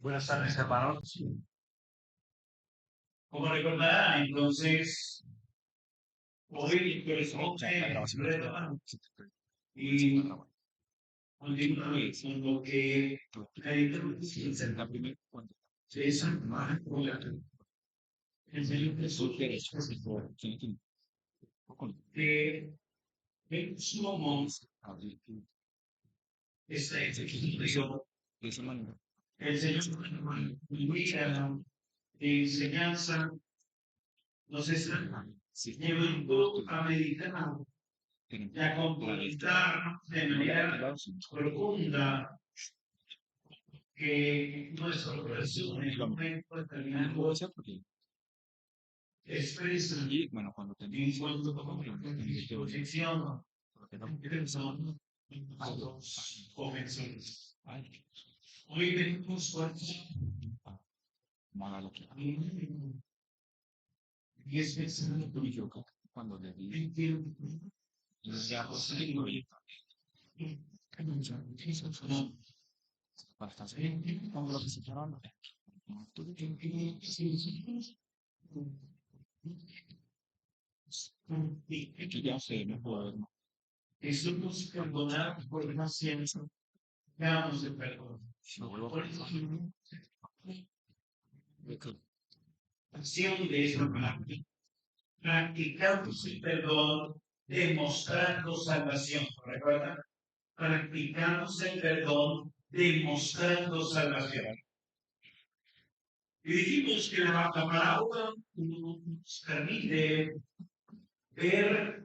Buenas tardes, hermanos. Como recordarán, entonces, hoy corresponde retomar y continuar con lo que la introducción de esa mácula, el Señor Jesús, que vemos cómo esta institución, el Señor, vida de enseñanza, nos está llevando a meditar y a complementar de manera profunda que nuestro corazón en un momento determinado expresa en cuanto a disposición a los jóvenes. Hoy venimos y es pensando en que Jesús perdonar por una ciencia, damos de perdón. Por eso, acción de esta parte, practicamos el perdón, demostrando salvación. ¿Recuerdan? Practicamos el perdón, demostrando salvación. Y dijimos que la parábola nos permite ver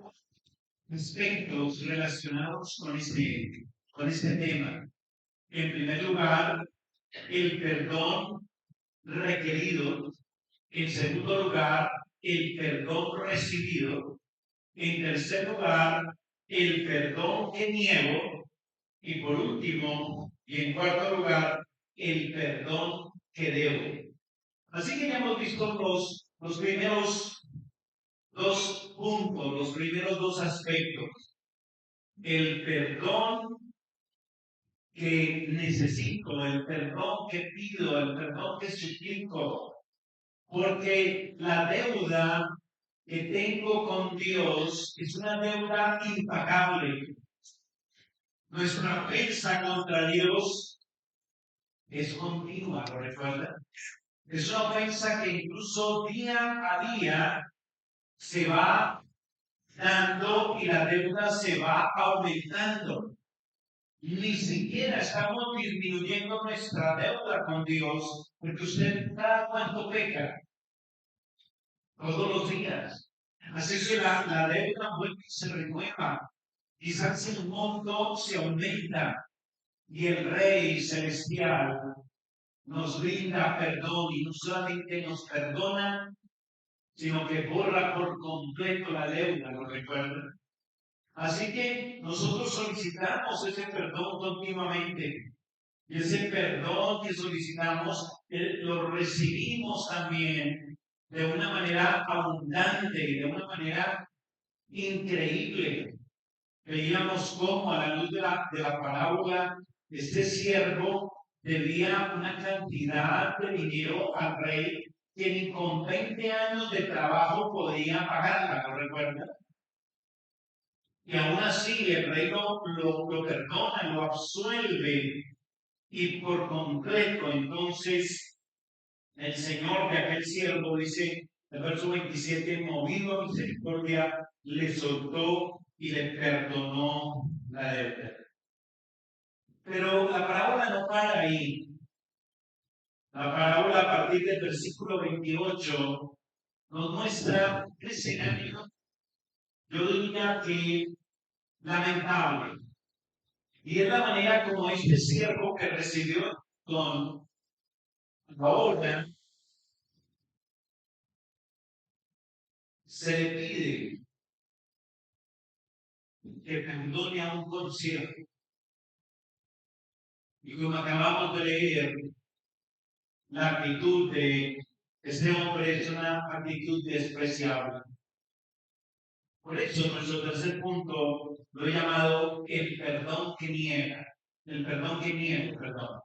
aspectos relacionados con este tema. En primer lugar, el perdón requerido. En segundo lugar, el perdón recibido. En tercer lugar, el perdón que niego. Y por último, y en cuarto lugar, el perdón que debo. Así que ya hemos visto los primeros dos puntos, los primeros dos aspectos. El perdón que necesito, el perdón que pido, el perdón que suplico, porque la deuda que tengo con Dios es una deuda impagable. Nuestra ofensa contra Dios es continua, ¿lo recuerdan? Es una ofensa que incluso día a día se va dando y la deuda se va aumentando. Ni siquiera estamos disminuyendo nuestra deuda con Dios, porque usted cada cuánto peca, todos los días. Así que la deuda vuelve y se renueva. Quizás el monto se aumenta y el Rey Celestial nos brinda perdón y no solamente nos perdona, sino que borra por completo la deuda, ¿lo recuerdan? Así que nosotros solicitamos ese perdón continuamente. Y ese perdón que solicitamos lo recibimos también de una manera abundante y de una manera increíble. Veíamos cómo a la luz de la parábola, este siervo debía una cantidad de dinero al rey que ni con 20 años de trabajo podía pagarla, ¿lo recuerdan? Y aún así el rey lo perdona, lo absuelve y por completo. Entonces el Señor de aquel siervo dice, el verso 27, movido a misericordia, le soltó y le perdonó la deuda. Pero la parábola no para ahí. La parábola a partir del versículo 28 nos muestra un escenario, yo diría que lamentable. Y es la manera como este siervo que recibió con la orden se le pide que perdone a un consiervo. Y como acabamos de leer, la actitud de este hombre es una actitud despreciable. Por eso nuestro tercer punto lo he llamado el perdón que niega. El perdón que niega, perdón.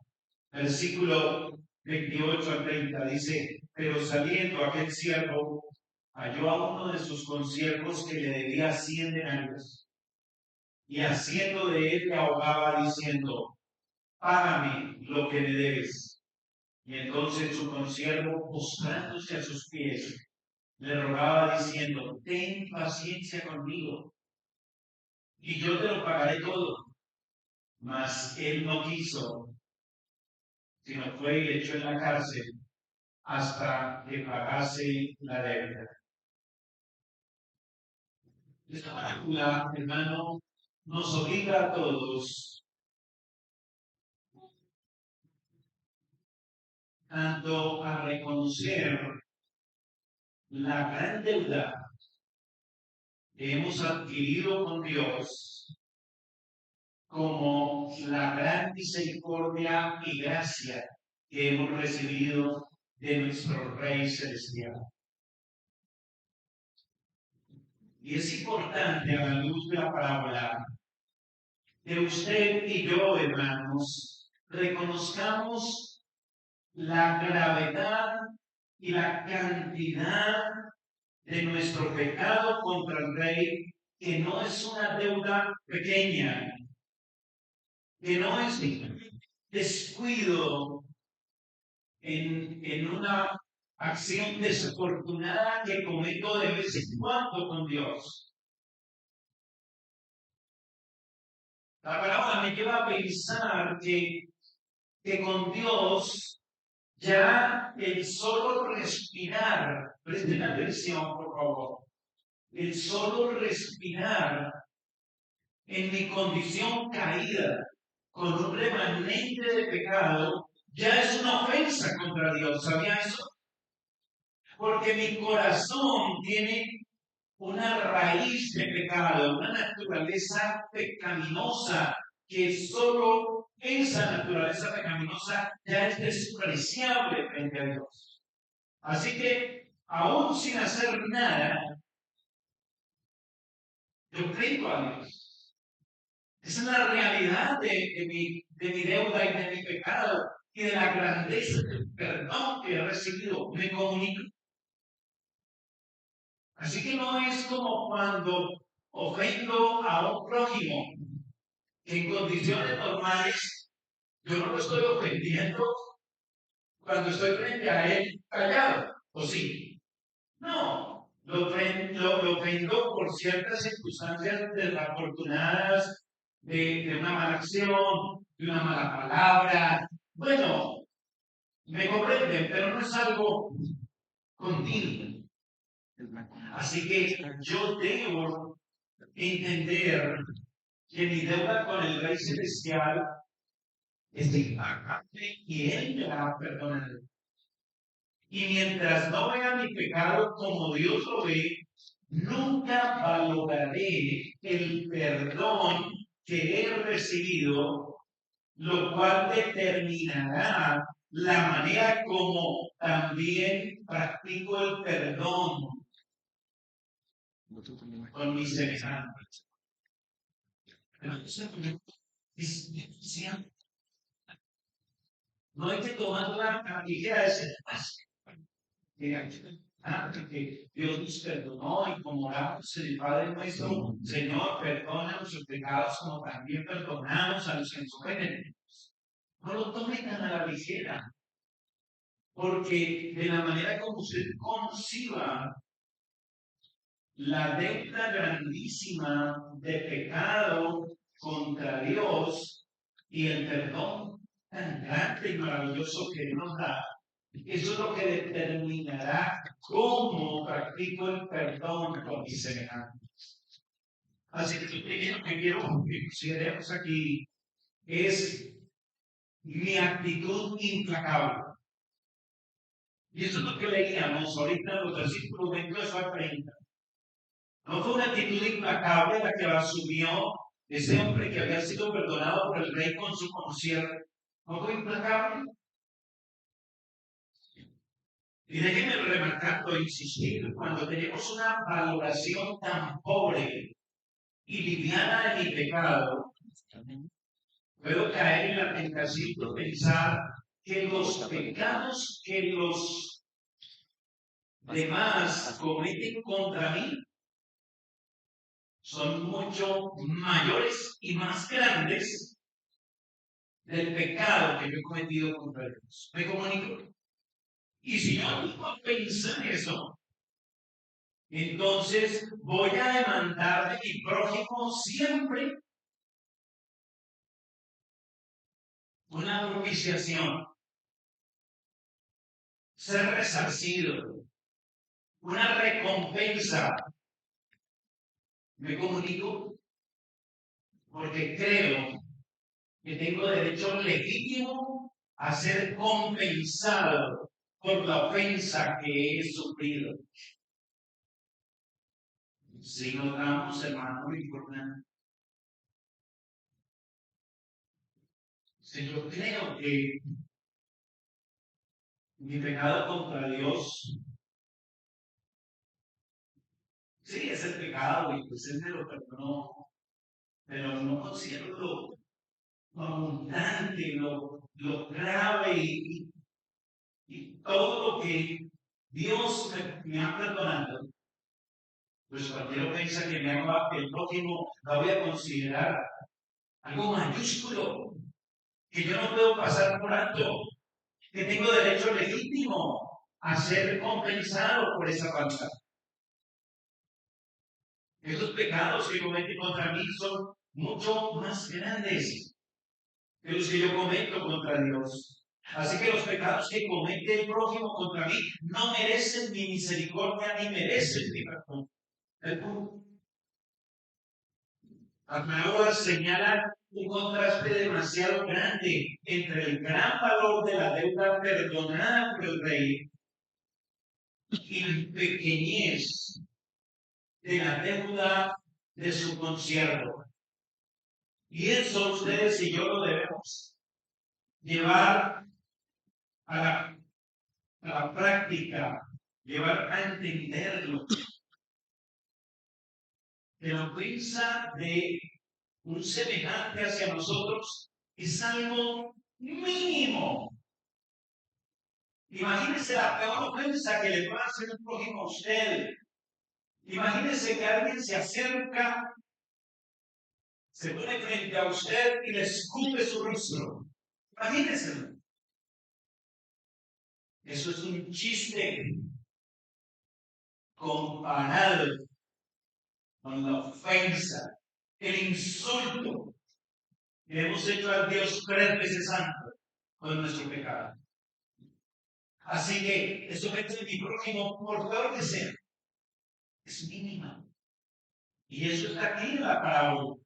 Versículo 28 al 30, dice, pero saliendo aquel siervo, halló a uno de sus consiervos que le debía 100 denarios, y haciendo de él le ahogaba diciendo, págame lo que me debes. Y entonces su consiervo, postrándose a sus pies, le rogaba diciendo, ten paciencia conmigo, y yo te lo pagaré todo. Mas él no quiso, sino fue y le echó en la cárcel hasta que pagase la deuda. Esta parábola, hermano, nos obliga a todos tanto a reconocer la gran deuda que hemos adquirido con Dios, como la gran misericordia y gracia que hemos recibido de nuestro Rey Celestial. Y es importante, a la luz de la parábola, que usted y yo, hermanos, reconozcamos la gravedad y la cantidad de nuestro pecado contra el Rey, que no es una deuda pequeña, que no es descuido en una acción desafortunada que cometo de vez en cuando con Dios. La palabra me lleva a pensar que con Dios ya el solo respirar, presten atención por favor, el solo respirar en mi condición caída con un remanente de pecado ya es una ofensa contra Dios. ¿Sabía eso? Porque mi corazón tiene una raíz de pecado, una naturaleza pecaminosa, que solo esa naturaleza pecaminosa ya es despreciable frente a Dios. Así que, aún sin hacer nada, yo creo a Dios. Esa es la realidad de mi deuda y de mi pecado y de la grandeza del perdón que he recibido. Me comunico. Así que no es como cuando ofendo a un prójimo, que en condiciones normales yo no lo estoy ofendiendo cuando estoy frente a él callado, ¿o sí? No, lo ofendo por ciertas circunstancias desafortunadas, de una mala acción, de una mala palabra. Bueno, me comprenden, pero no es algo continuo. Así que yo debo entender que mi deuda con el Rey Celestial es impagable y Él me la ha perdonado. Y mientras no vea mi pecado como Dios lo ve, nunca valoraré el perdón que he recibido, lo cual determinará la manera como también practico el perdón con mis semejantes. No hay que tomarla a ligera ese que Dios nos perdonó y como oramos en el Padre nuestro, Señor, perdona nuestros pecados como también perdonamos a los que nos ofenden. No lo tome tan a la ligera, porque de la manera como usted conciba la deuda grandísima de pecado contra Dios y el perdón tan grande y maravilloso que nos da, eso es lo que determinará cómo practico el perdón con mis semejantes. Así que lo primero que quiero que consideremos aquí es mi actitud implacable. Y eso es lo que leíamos ahorita en los versículos 22 a 30. No fue una actitud implacable la que asumió ese hombre que había sido perdonado por el rey con su consiervo. No fue implacable. Y déjenme remarcarlo, insistir, cuando tenemos una valoración tan pobre y liviana de mi pecado, puedo caer en la tentación de pensar que los pecados que los demás cometen contra mí son mucho mayores y más grandes del pecado que yo he cometido contra Dios. ¿Me comunico? Y si yo no pensar eso, entonces voy a demandar de mi prójimo siempre una propiciación, ser resarcido, una recompensa. Me comunico porque creo que tengo derecho legítimo a ser compensado por la ofensa que he sufrido. Si notamos, hermano, lo importante. Si yo creo que mi pecado contra Dios, sí, es el pecado y pues Él me lo perdonó, pero no considero lo abundante, lo grave y todo lo que Dios me ha perdonado. Pues cualquier ofensa que me haga el prójimo la voy a considerar algo mayúsculo, que yo no puedo pasar por alto, que tengo derecho legítimo a ser compensado por esa falta. Esos pecados que cometen contra mí son mucho más grandes que los que yo cometo contra Dios. Así que los pecados que comete el prójimo contra mí no merecen mi misericordia ni merecen mi perdón. Ahora señala un contraste demasiado grande entre el gran valor de la deuda perdonada por el rey y la pequeñez de la deuda de su consiervo. Y eso ustedes y yo lo debemos llevar a la práctica, llevar a entenderlo. Que la ofensa de un semejante hacia nosotros es algo mínimo. Imagínese la peor ofensa que le pueda hacer un prójimo a usted. Imagínese que alguien se acerca, se pone frente a usted y le escupe su rostro. Imagínese. Eso es un chiste comparado con la ofensa, el insulto que hemos hecho al Dios 3 veces santo con nuestro pecado. Así que eso que es mi prójimo, por peor que sea, es mínima. Y eso está aquí en la parábola.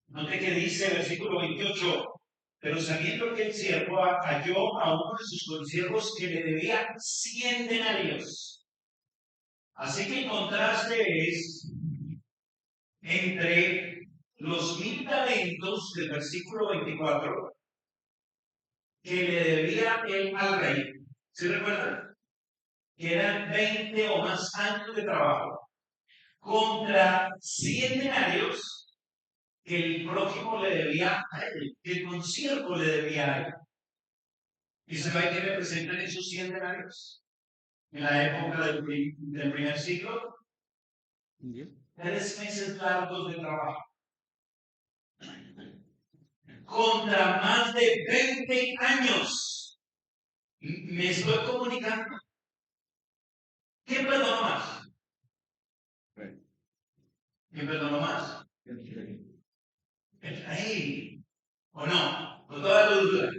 Note que dice el versículo 28, pero sabiendo que el siervo halló a uno de sus consiervos que le debía 100 denarios. Así que el contraste es entre los 1000 talentos del versículo 24 que le debía él al rey. ¿Sí recuerdan? Que eran 20 o más años de trabajo. Contra 100 denarios que el prójimo le debía a él, que el consiervo le debía a él. ¿Y sabe qué representan esos 100 denarios? En la época del primer siglo, 3 meses largos de trabajo. Contra más de 20 años. Me estoy comunicando. ¿Quién perdonó más? ¿Quién perdonó más? El rey. ¿O no? Con toda la duda.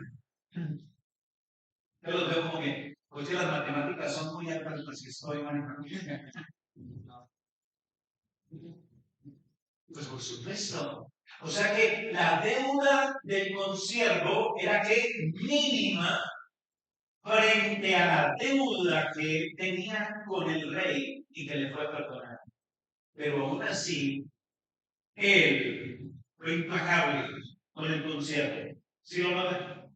Yo los veo como que, pues que las matemáticas son muy altas las que estoy manejando. Pues por supuesto. O sea que la deuda del consiervo era que mínima frente a la deuda que tenía con el rey y que le fue perdonada. Pero aún así, él fue implacable con el consiervo. ¿Sí o no?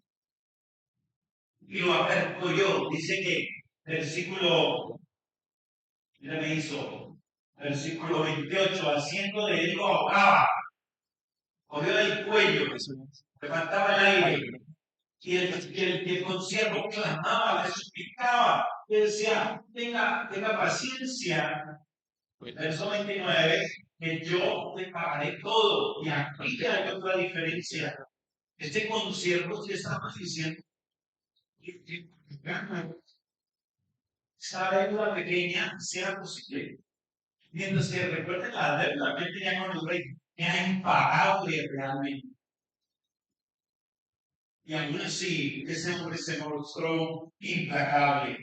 Y lo apercolló. Dice que versículo, ya me hizo, versículo 28, haciendo de él lo ahogaba, cogió del cuello, levantaba el aire Y el consiervo clamaba, le suplicaba, le decía, tenga paciencia. Verso 29, que yo te pagaré todo. Y aquí hay otra diferencia. Este consiervo sí estaba diciendo que esta deuda pequeña sea posible. Mientras que recuerden la deuda que él tenía con el rey, era impagable realmente. Y aún así, ese hombre se mostró implacable.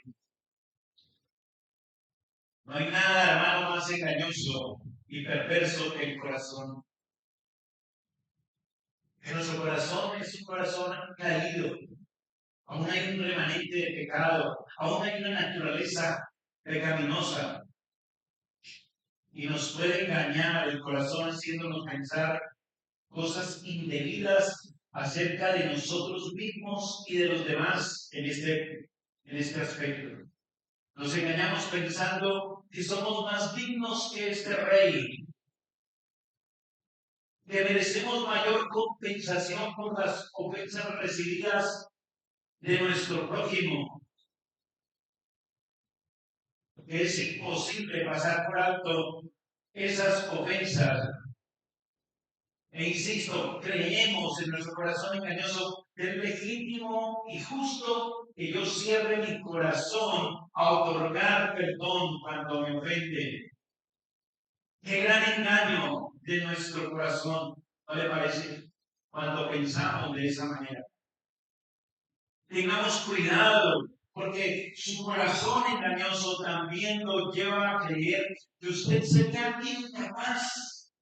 No hay nada, hermano, más engañoso y perverso que el corazón. Que nuestro corazón es un corazón caído. Aún hay un remanente de pecado. Aún hay una naturaleza pecaminosa. Y nos puede engañar el corazón haciéndonos pensar cosas indebidas acerca de nosotros mismos y de los demás en este aspecto. Nos engañamos pensando que somos más dignos que este rey, que merecemos mayor compensación por las ofensas recibidas de nuestro prójimo. Es imposible pasar por alto esas ofensas. E insisto, creemos en nuestro corazón engañoso que es legítimo y justo que yo cierre mi corazón a otorgar perdón cuando me ofende. Qué gran engaño de nuestro corazón, ¿no le parece? Cuando pensamos de esa manera. Tengamos cuidado, porque su corazón engañoso también lo lleva a creer que usted sería incapaz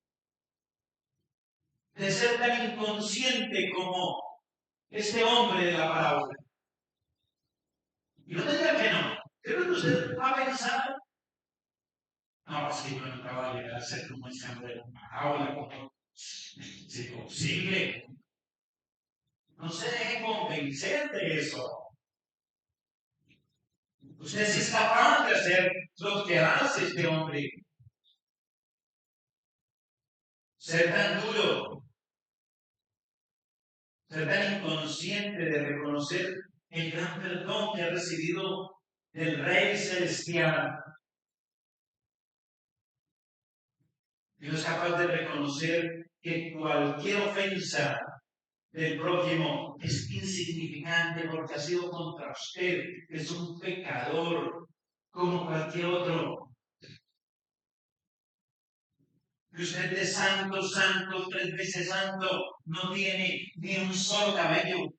de ser tan inconsciente como este hombre de la parábola. Y no te diga que no. Creo que usted va a pensar, no, es que yo nunca voy a llegar a ser como ese hombre de la parábola. Si es posible. No se deje convencer de eso. Usted sí es capaz de hacer lo que hace este hombre. Ser tan duro, ser tan inconsciente de reconocer el gran perdón que ha recibido del Rey Celestial. Y no es capaz de reconocer que cualquier ofensa del prójimo es insignificante porque ha sido contra usted, que es un pecador como cualquier otro. Que usted es santo, santo, 3 veces santo, no tiene ni un solo cabello.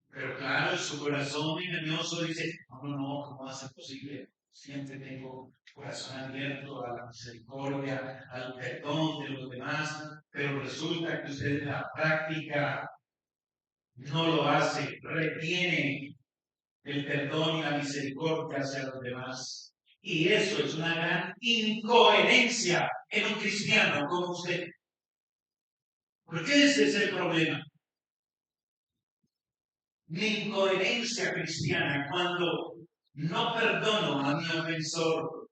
Pero claro, su corazón engañoso dice, no, ¿cómo va a ser posible? Siempre tengo corazón abierto a la misericordia, al perdón de los demás, pero resulta que usted en la práctica no lo hace, retiene el perdón y la misericordia hacia los demás. Y eso es una gran incoherencia en un cristiano como usted. Porque ese es el problema. Mi incoherencia cristiana cuando no perdono a mi ofensor.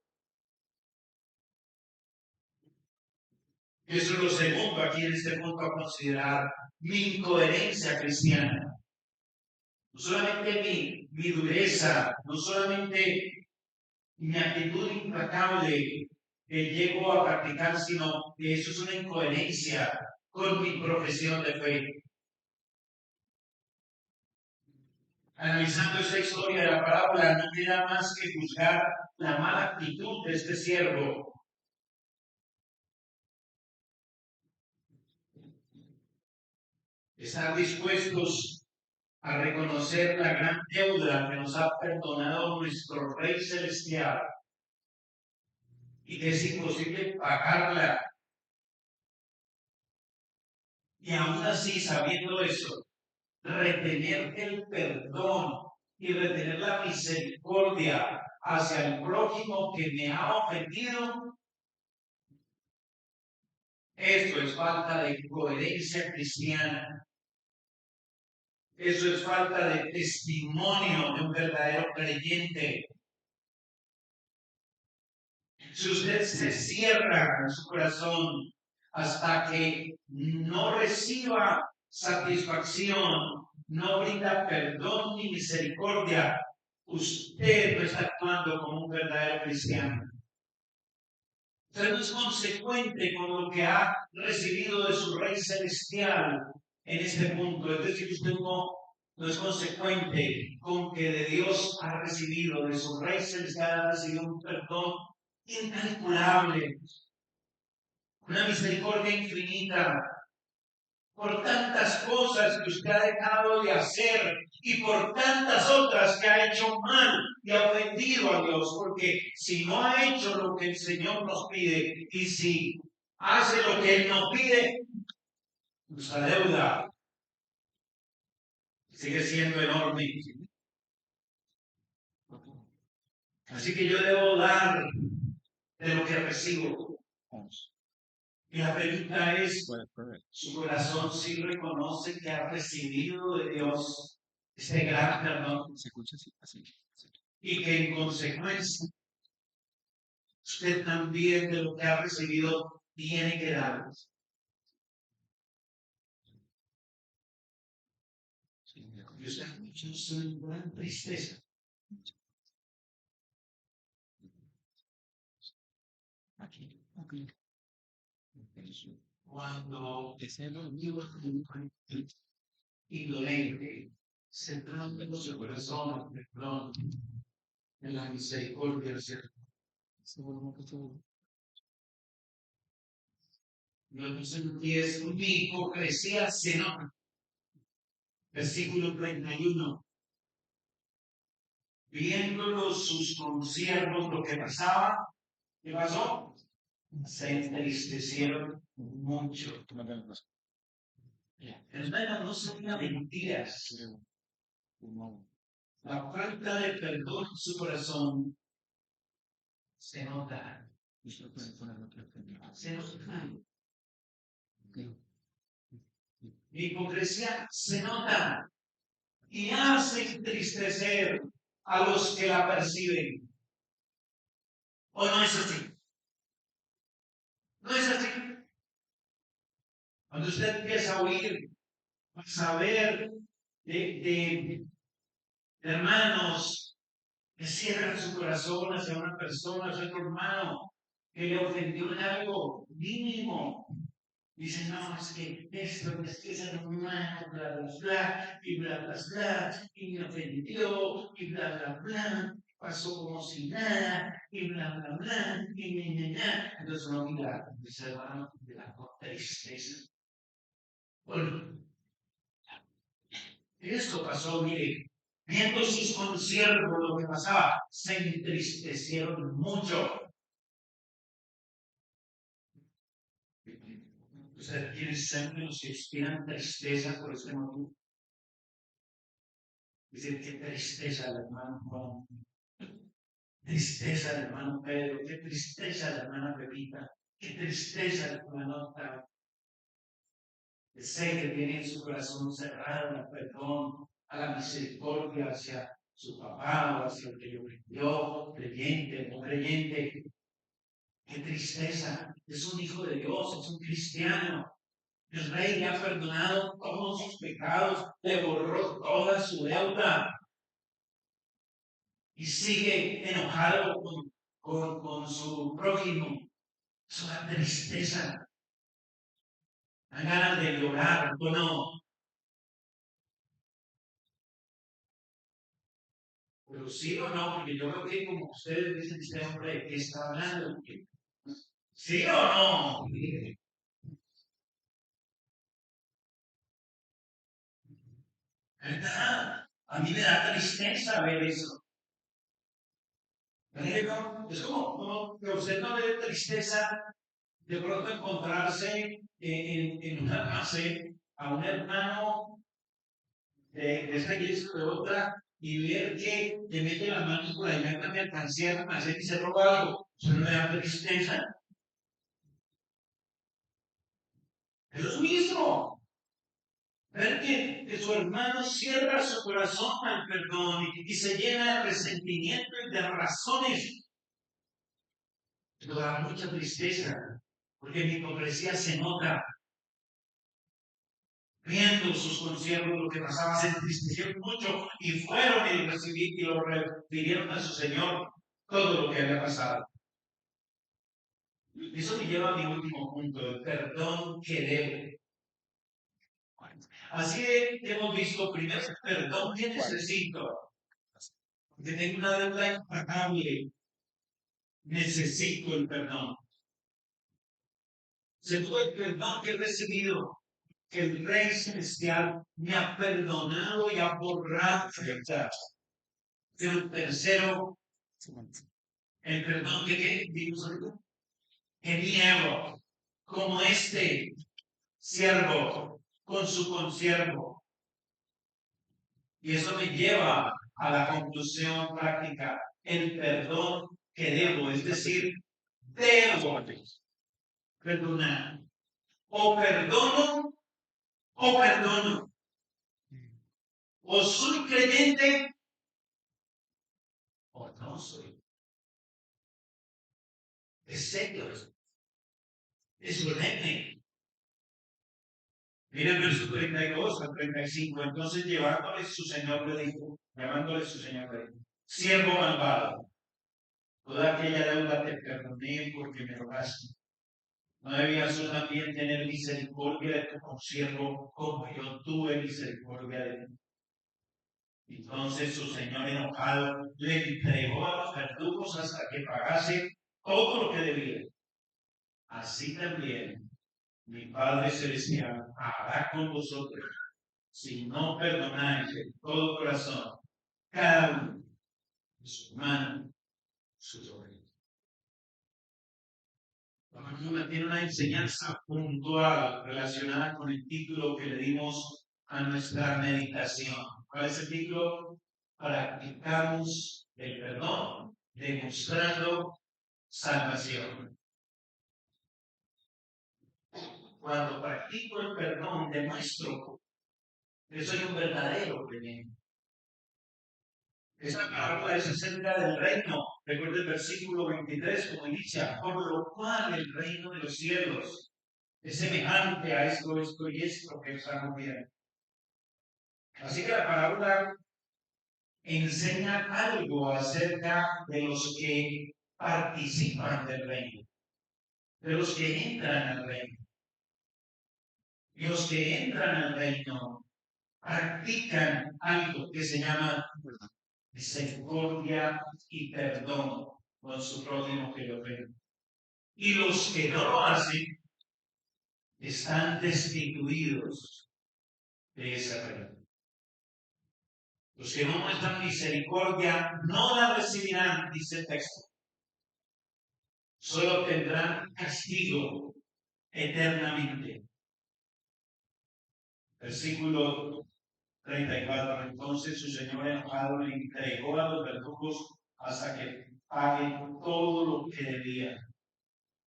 Eso es lo segundo aquí en este punto a considerar. Mi incoherencia cristiana. No solamente mi dureza, no solamente mi actitud implacable que llego a practicar, sino que eso es una incoherencia con mi profesión de fe. Analizando esta historia de la parábola, no queda más que juzgar la mala actitud de este siervo. Estar dispuestos a reconocer la gran deuda que nos ha perdonado nuestro Rey Celestial y que es imposible pagarla. Y aún así, sabiendo eso, retener el perdón y retener la misericordia hacia el prójimo que me ha ofendido, esto es falta de coherencia cristiana. Eso es falta de testimonio de un verdadero creyente. Si usted se cierra en su corazón hasta que no reciba satisfacción, no brinda perdón ni misericordia, usted no está actuando como un verdadero cristiano. Usted no es consecuente con lo que ha recibido de su Rey Celestial en este punto. Es decir, usted no es consecuente con que de Dios ha recibido, de su Rey Celestial ha recibido un perdón incalculable, una misericordia infinita, por tantas cosas que usted ha dejado de hacer y por tantas otras que ha hecho mal y ha ofendido a Dios, porque si no ha hecho lo que el Señor nos pide y si hace lo que Él nos pide, nuestra deuda sigue siendo enorme. Así que yo debo dar de lo que recibo. Y la pregunta es, ¿su corazón sí reconoce que ha recibido de Dios este gran perdón? Y que en consecuencia usted también de lo que ha recibido tiene que dar. Y usted muchos son gran tristeza. Cuando indolente, centrando en su corazón el perdón, en la misericordia, ¿cierto? Entonces, 10, mi hipocresía se nota. Versículo 31. Viéndolo sus consiervos lo que pasaba, ¿qué pasó? Se entristecieron mucho. Hermano, no son mentiras. La falta de perdón en su corazón se nota. Se nota. Mi hipocresía se nota y hace entristecer a los que la perciben. ¿O no es así? No es así. Cuando usted empieza a oír, a saber de hermanos que cierran su corazón hacia una persona, hacia otro hermano, que le ofendió en algo mínimo. Dicen, no, es que esto, es que esa hermana, bla, bla, bla, y bla, bla, bla, y me ofendió, y bla, bla, bla, pasó como si nada, y bla, bla, bla, y bla. Entonces uno mira, dice, hermano, de la tristeza. Bueno, esto pasó, mire, viendo sus consiervos lo que pasaba, se entristecieron mucho. Usted tiene sangre los que inspiran tristeza por este motivo. Dice, qué tristeza el hermano Juan, tristeza el hermano Pedro, qué tristeza la hermana Pepita, qué tristeza el hermano Octavio. Sé que tiene en su corazón cerrado al perdón, a la misericordia hacia su papá o hacia el que lo creyó, creyente o no creyente. Qué tristeza, es un hijo de Dios, es un cristiano. El rey le ha perdonado todos sus pecados, le borró toda su deuda y sigue enojado con su prójimo. Es una tristeza. Dan ganas de llorar, ¿o no? Pero sí o no, porque yo creo que como ustedes dicen, este hombre, ¿de qué está hablando? ¿Sí o no? ¿Verdad? A mí me da tristeza ver eso. Es como que usted no le dé tristeza de pronto encontrarse en una clase a un hermano de esta iglesia o de otra y ver que le mete la mano por allá en la mercancía del almacén y se roba algo. Eso no le da tristeza. Es lo mismo. Ver que su hermano cierra su corazón al perdón y se llena de resentimiento y de razones. Pero da mucha tristeza. Porque mi hipocresía se nota. Viendo sus consiervos lo que pasaba, se entristecieron mucho y fueron y lo refirieron a su Señor todo lo que había pasado. Eso me lleva a mi último punto, el perdón que debo. Así que hemos visto primero el perdón que necesito. Porque tengo una deuda impagable. Necesito el perdón. Segundo, el perdón que he recibido, que el Rey Celestial me ha perdonado y ha borrado faltas. El tercero, el perdón que vimos ahorita, que niego, como este siervo con su consiervo. Y eso me lleva a la conclusión práctica, el perdón que debo, es decir, debo perdonar. O perdono, o perdono. O soy creyente, o no soy. Es serio, es solemne. Mira el verso 32 al 35. Entonces, llamándole su Señor le dijo, siervo malvado, toda aquella deuda te perdoné porque me rogaste. ¿No debías tú también tener misericordia de tu consiervo como yo tuve misericordia de ti? Entonces su señor enojado le entregó a los verdugos hasta que pagase todo lo que debía. Así también mi Padre Celestial hará con vosotros si no perdonáis de todo corazón cada uno de su hermano, su sobrino. La mañana tiene una enseñanza puntual relacionada con el título que le dimos a nuestra meditación. ¿Cuál es el título? Practicamos el perdón, demostrando salvación. Cuando practico el perdón, demuestro que soy un verdadero creyente. Esta parábola es acerca del reino. Recuerda el versículo 23 como inicia, por lo cual el reino de los cielos es semejante a esto y esto que estamos viendo. Así que la parábola enseña algo acerca de los que participan del reino, de los que entran al reino. Y los que entran al reino practican algo que se llama misericordia y perdón con su prójimo que lo ve. Y los que no lo hacen están destituidos de ese reino. Los que no muestran misericordia no la recibirán, dice el texto. Solo tendrán castigo eternamente. Versículo 34. Entonces su señor enojado le entregó a los verdugos hasta que paguen todo lo que debían.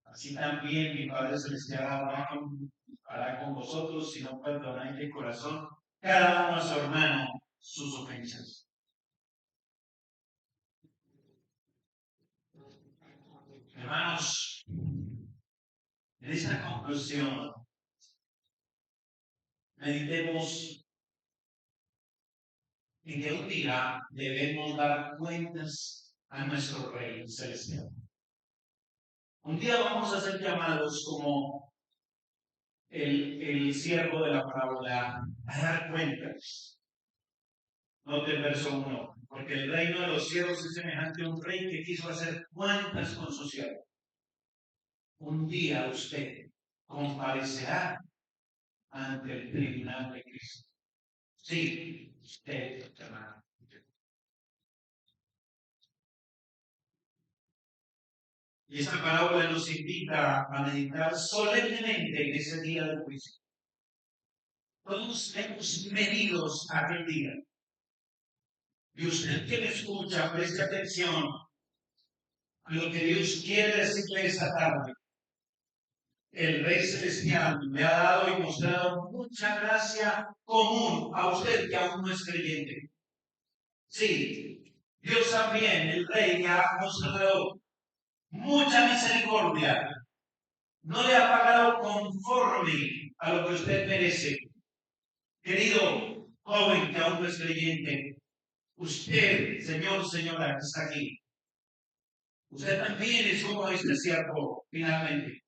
Así también mi Padre Celestial hará con vosotros si no perdonáis de corazón cada uno a su hermano sus ofensas. Hermanos, en esta conclusión, meditemos en que un día debemos dar cuentas a nuestro Rey Celestial. Un día vamos a ser llamados como el siervo de la parábola a dar cuentas. Note el verso 1. Porque el reino de los cielos es semejante a un rey que quiso hacer cuentas con su siervo. Un día usted comparecerá ante el tribunal de Cristo. Sí, usted, hermano. Y esta parábola nos invita a meditar solemnemente en ese día del juicio. Todos estemos medidos aquel día. Y usted que me escucha, preste atención a lo que Dios quiere decirle esta tarde. El Rey Celestial le ha dado y mostrado mucha gracia común a usted que aún no es creyente. Sí, Dios también, el Rey, ha mostrado mucha misericordia, no le ha pagado conforme a lo que usted merece. Querido joven que aún no es creyente, usted, señor, señora, que está aquí, usted también es como este siervo, finalmente.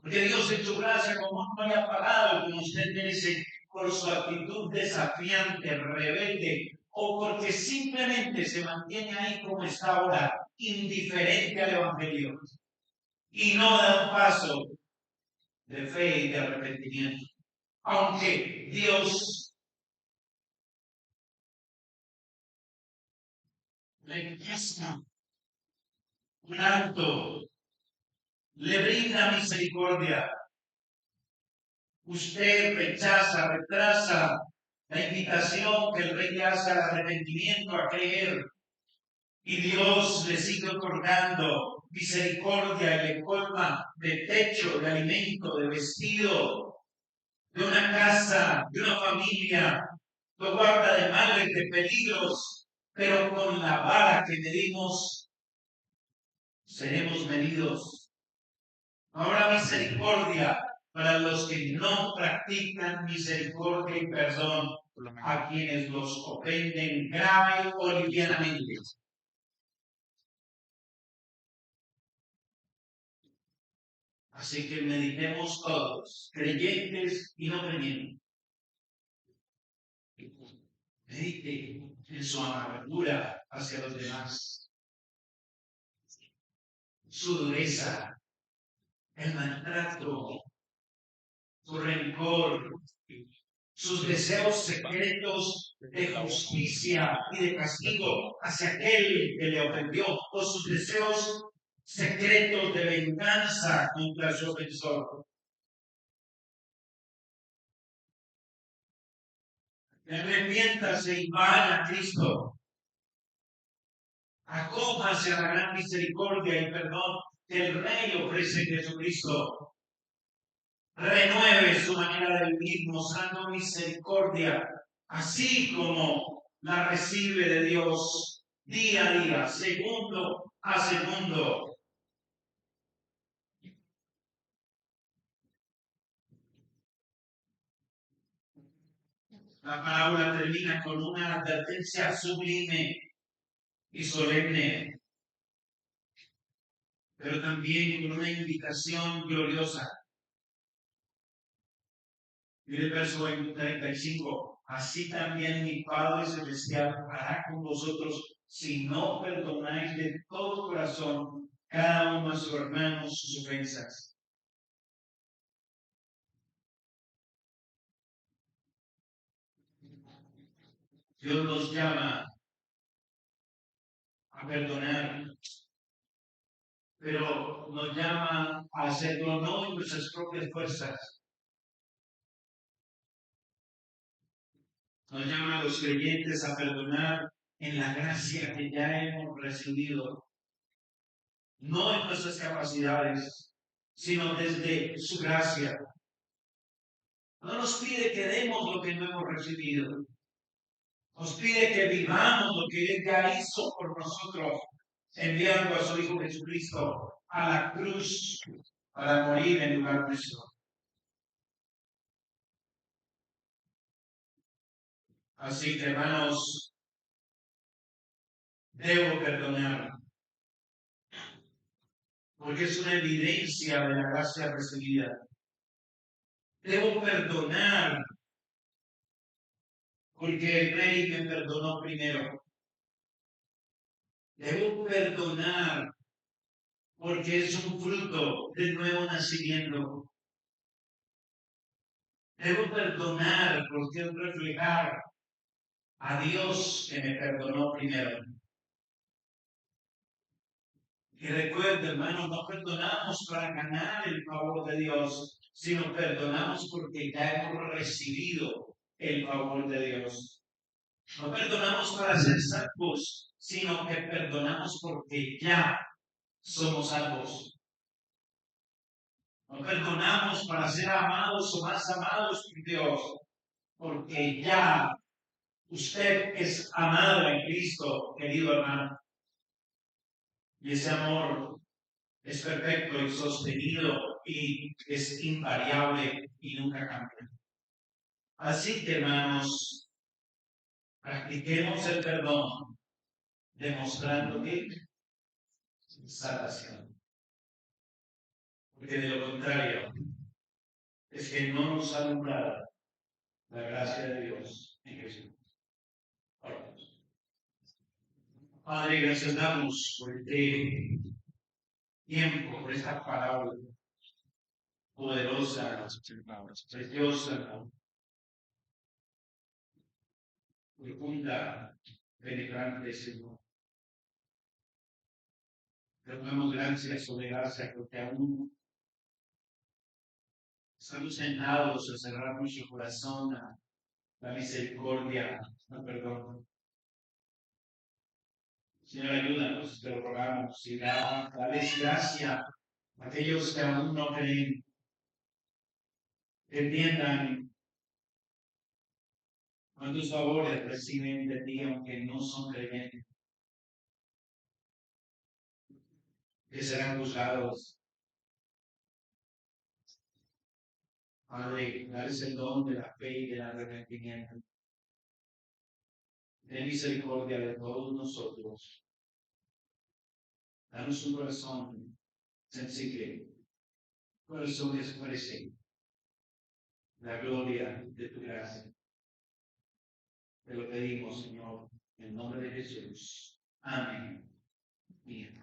Porque Dios en su gracia, como no le ha pagado como usted merece, por su actitud desafiante, rebelde, o porque simplemente se mantiene ahí como está ahora, indiferente al Evangelio, y no da un paso de fe y de arrepentimiento. Aunque Dios le muestra un acto, le brinda misericordia, usted retrasa la invitación que el rey le hace al arrepentimiento, a creer, y Dios le sigue otorgando misericordia y le colma de techo, de alimento, de vestido, de una casa, de una familia, lo guarda de males, de peligros, pero con la vara que medimos, seremos medidos. Habrá misericordia para los que no practican misericordia y perdón a quienes los ofenden grave o livianamente. Así que meditemos todos, creyentes y no creyentes. Medite en su amargura hacia los demás, su dureza, el maltrato, su rencor, sus deseos secretos de justicia y de castigo hacia aquel que le ofendió, o sus deseos secretos de venganza contra su ofensor. Arrepiéntase y vaya a Cristo. Acójase a la gran misericordia y perdón que el Rey ofrece en Jesucristo. Renueve su manera de vivir mostrando misericordia, así como la recibe de Dios día a día, segundo a segundo. La parábola termina con una advertencia sublime y solemne, pero también con una invitación gloriosa. Mire el verso 35. Así también mi Padre Celestial hará con vosotros si no perdonáis de todo corazón cada uno a su hermano sus ofensas. Dios nos llama a perdonar, pero nos llama a hacerlo no en nuestras propias fuerzas. Nos llama a los creyentes a perdonar en la gracia que ya hemos recibido, no en nuestras capacidades, sino desde su gracia. No nos pide que demos lo que no hemos recibido. Nos pide que vivamos lo que Él ya hizo por nosotros, enviando a su Hijo Jesucristo a la cruz para morir en lugar nuestro. Así que, hermanos, debo perdonar, porque es una evidencia de la gracia recibida. Debo perdonar, porque el Rey me perdonó primero. Debo perdonar, porque es un fruto del nuevo nacimiento. Debo perdonar, porque es reflejar a Dios que me perdonó primero. Y recuerda, hermano, no perdonamos para ganar el favor de Dios, sino perdonamos porque ya hemos recibido el favor de Dios. No perdonamos para ser salvos, sino que perdonamos porque ya somos salvos. No perdonamos para ser amados o más amados por Dios, porque ya usted es amado en Cristo, querido hermano. Y ese amor es perfecto y sostenido y es invariable y nunca cambia. Así que, hermanos, practiquemos el perdón, demostrando que salvación. Porque de lo contrario, es que no nos ha alumbrado la gracia de Dios en Jesús. Oremos. Padre, gracias damos por este tiempo, por esta palabra poderosa, preciosa, profunda, penetrante, Señor. Te damos gracias sobre gracia porque aún estamos sentados a cerrar nuestro corazón a la misericordia, al perdón. Señor, ayúdanos, te lo rogamos, y dales gracia a aquellos que aún no creen, que entiendan cuántos favores reciben de ti, aunque no son creyentes, que serán juzgados. Padre, dales el don de la fe y del arrepentimiento. Ten misericordia de todos nosotros. Danos un corazón sensible, corazón que exprese la gloria de tu gracia. Te lo pedimos, Señor, en nombre de Jesús. Amén. Bien.